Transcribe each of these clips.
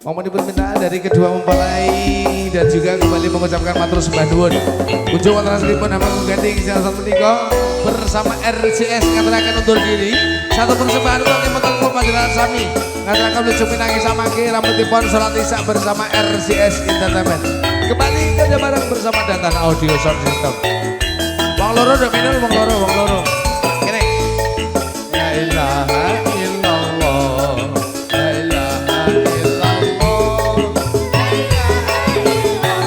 Memenuhi permintaan dari kedua mempelai dan juga kembali mengucapkan matur sembah nuwun. Ujung wonten asripun nama mengganting salah satu menika bersama RCS ngaturaken undur diri. Satu persembahan untuk imut panjenengan sami. Ngaturaken lucu pinangi samangke rambutipun salat isya bersama RCS Entertainment. Kembali ke bareng bersama Datan Audio Sound System. Wong loro udah minum, wong loro. Kene. La ilaha illallah. La ilaha illallah. La ilaha illallah.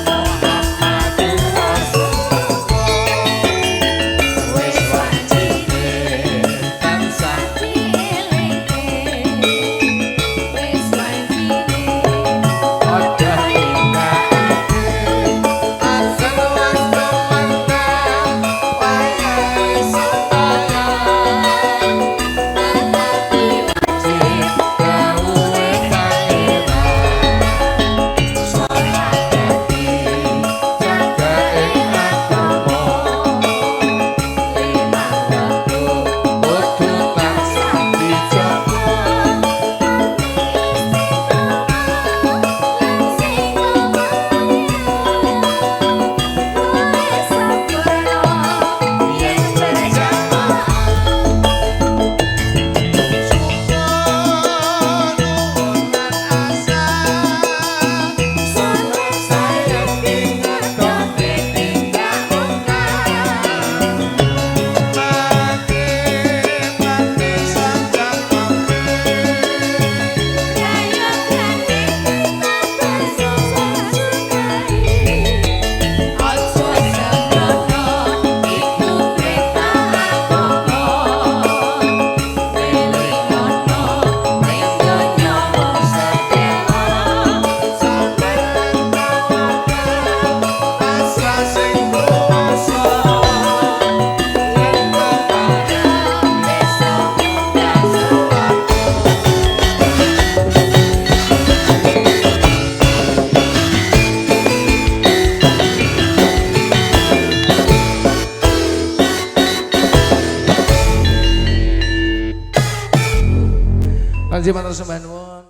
Muhammadur Rasulullah. Wis wajine tansah dielingke. Wis wajine padha nindakake asal was pemantau wayahe sembahyang tetapi wajib gawe pangeran sholat hati jaga ing agama lima waktu kudu tansah dijaga Lanjut matur sembah nuwun.